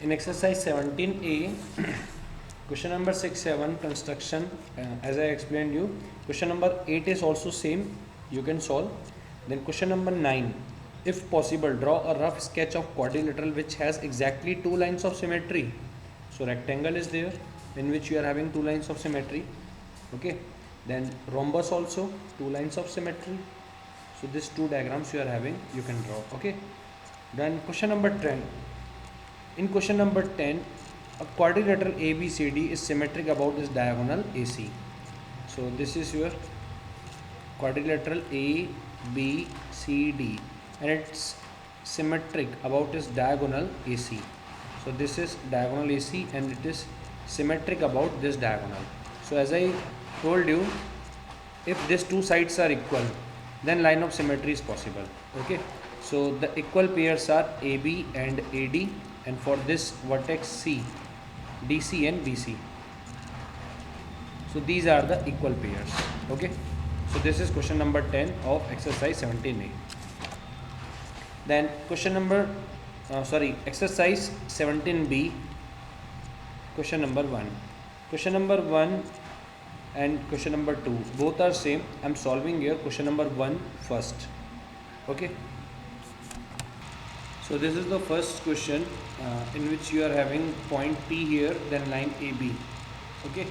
In exercise 17A, question number 6, 7 construction, as I explained you. Question number 8 is also same, you can solve. Then question number 9, if possible draw a rough sketch of quadrilateral which has exactly two lines of symmetry. So rectangle is there in which you are having two lines of symmetry. Okay, then rhombus also two lines of symmetry. So these two diagrams you are having, you can draw. Okay, then question number 10. In question number 10, a quadrilateral ABCD is symmetric about its diagonal AC. So this is your quadrilateral ABCD and it's symmetric about its diagonal AC. So this is diagonal AC and it is symmetric about this diagonal. So as I told you, if these two sides are equal, then line of symmetry is possible. Okay, so the equal pairs are AB and AD, and for this vertex C, DC and BC. So these are the equal pairs. Okay, so this is question number 10 of exercise 17A. Then question number exercise 17B, question number 1. Question number 1 and question number 2 both are same. I'm solving here question number 1 first. Okay, so this is the first question in which you are having point P here, then line AB. Okay,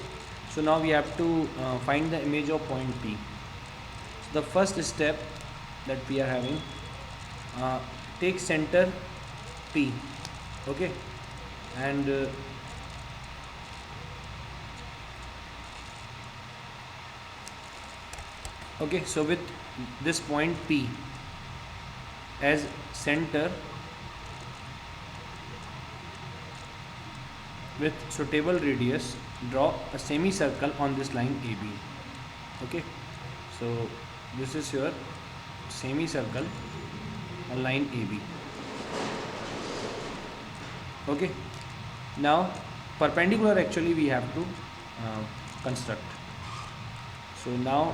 so now we have to find the image of point P. So the first step that we are having, take center P. Okay, and okay, so with this point P as center with suitable radius, draw a semicircle on this line AB. Okay, so this is your semicircle on line AB. Okay, now perpendicular actually we have to construct. So now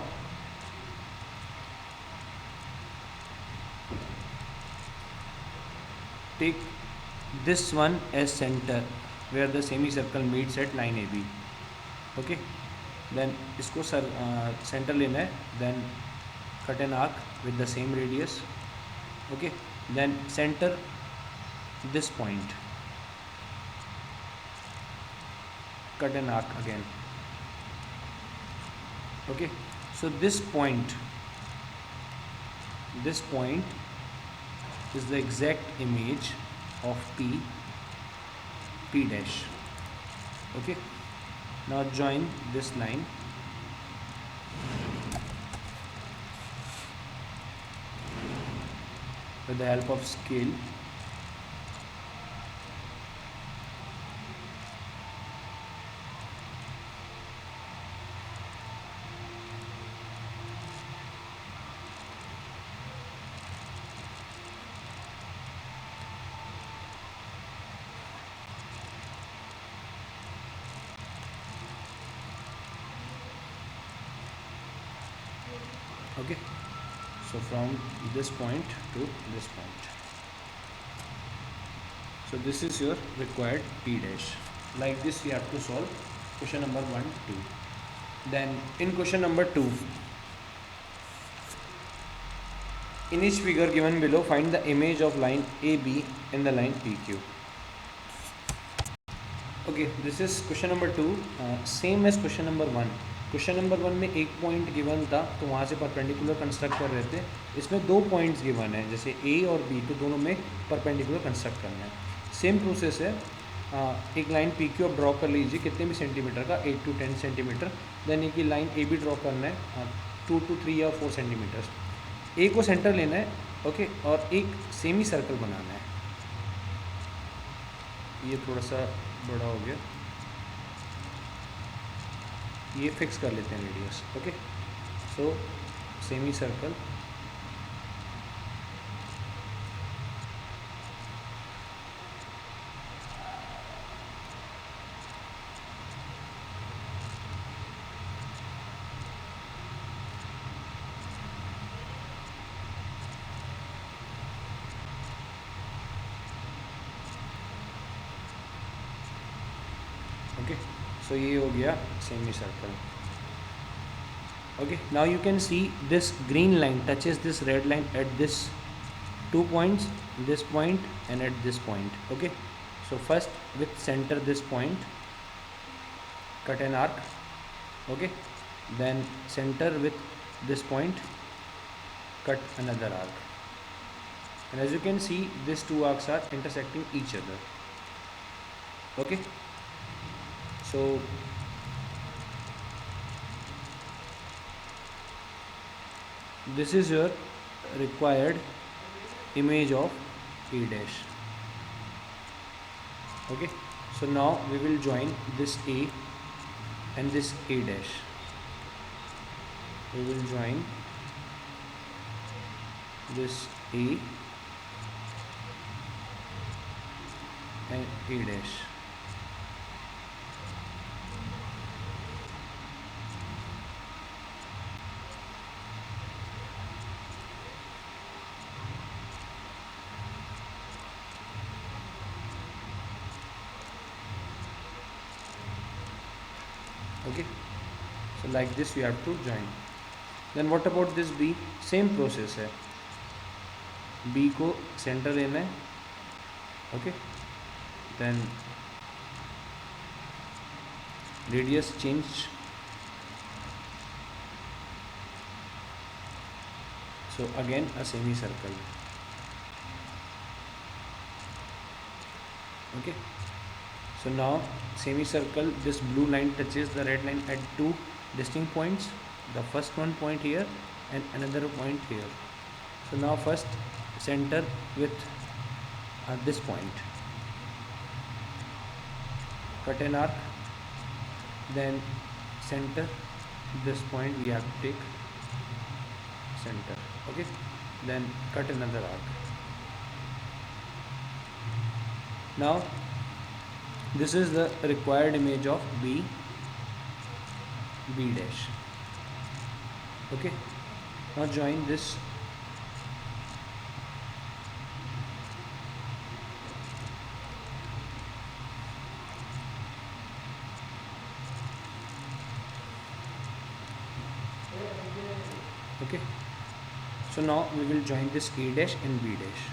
take this one as center where the semicircle meets at line AB. Okay, then इसको center लेना है, then cut an arc with the same radius. Okay, then center this point, cut an arc again. Okay, so this point is the exact image of P dash. Okay, now join this line with the help of scale. Okay, so from this point to this point, so this is your required P dash. Like this you have to solve question number 1, 2. Then in question number 2, in each figure given below, find the image of line AB in the line PQ. Okay, this is question number 2, same as question number 1. Question number 1 में एक point given था तो वहाँ से perpendicular construct कर रहे थे. इसमें दो पॉइंट्स गिवन है, जैसे ए और बी, तो दोनों में परपेंडिकुलर कंस्ट्रक्ट करना है. सेम प्रोसेस है. एक लाइन पी क्यू आप ड्रॉ कर लीजिए कितने भी सेंटीमीटर का, 8 to 10 सेंटीमीटर. देन एक लाइन ए बी ड्रॉ करना है 2 to 3 या 4 सेंटीमीटर. ए को सेंटर लेना है. ओके, और एक सेमी सर्कल बनाना है. ये थोड़ा सा बड़ा हो गया, ये फिक्स कर लेते हैं रेडियस. ओके, सो सेमी सर्कल ओके, सो ये हो गया semi circle. Okay, now you can see this green line touches this red line at this 2 points, this point and at this point. Okay, so first with center this point, cut an arc. Okay, then center with this point, cut another arc, and as you can see these two arcs are intersecting each other. Okay, so this is your required image of A dash. Okay, so now we will join this A and this A dash. We will join this A and A dash. Okay, so like this you have to join. Then what about this B? Same process है. B को center लेना है. Okay, then radius change. So again a semicircle. Okay, so now semicircle, this blue line touches the red line at two distinct points, the first one point here and another point here. So now first center with this point, cut an arc, then center this point we have to take center. Okay, then cut another arc. Now this is the required image of B dash. Okay, now join this. Okay, so now we will join this A dash and B dash.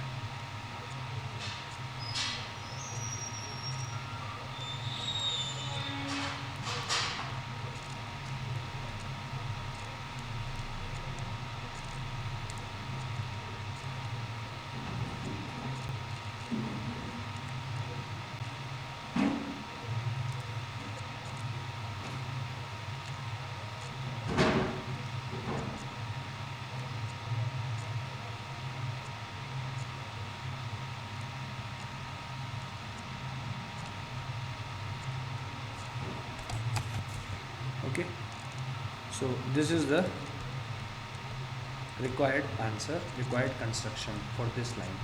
Okay, so this is the required answer, required construction for this line.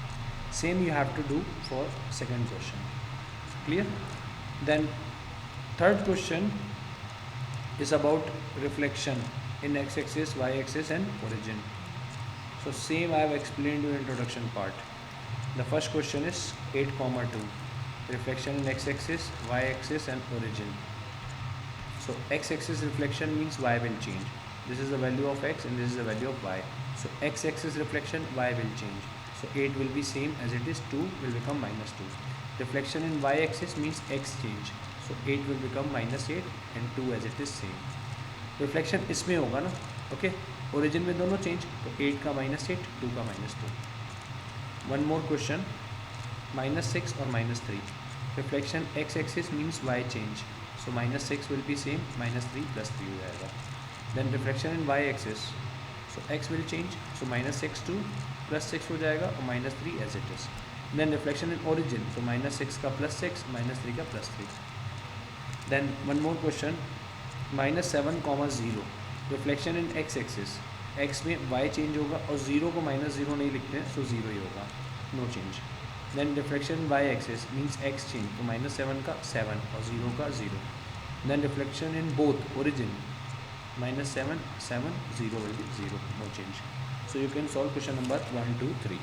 Same you have to do for second question. Clear? Then third question is about reflection in x-axis, y-axis and origin. So same I have explained you in introduction part. The first question is 8, 2, reflection in x-axis, y-axis and origin. So x-axis reflection means y will change. This is the value of x and this is the value of y. So x-axis reflection, y will change. So 8 will be same as it is, 2 will become -2. Reflection in y-axis means x change. So 8 will become -8 and 2 as it is same. Reflection इसमें होगा ना, okay? Origin में दोनों change, तो 8 का -8, 2 का -2. One more question, -6 or -3. Reflection x-axis means y change. So -6 will be same, -3 +3 हो जाएगा. Then reflection in y-axis, so x will change, so -6 to +6 हो जाएगा और -3 as it is. Then reflection in origin, so -6 का +6, -3 का +3. Then one more question, -7, 0. Reflection in x-axis, x में y change होगा और 0 को -0 नहीं लिखते हैं, so 0 ही होगा, no change. Then reflection in y-axis means x change, तो -7 का 7 और 0 का 0. Then reflection in both origin, -7, 7, 0 will be 0, no change. So you can solve question number 1, 2, 3.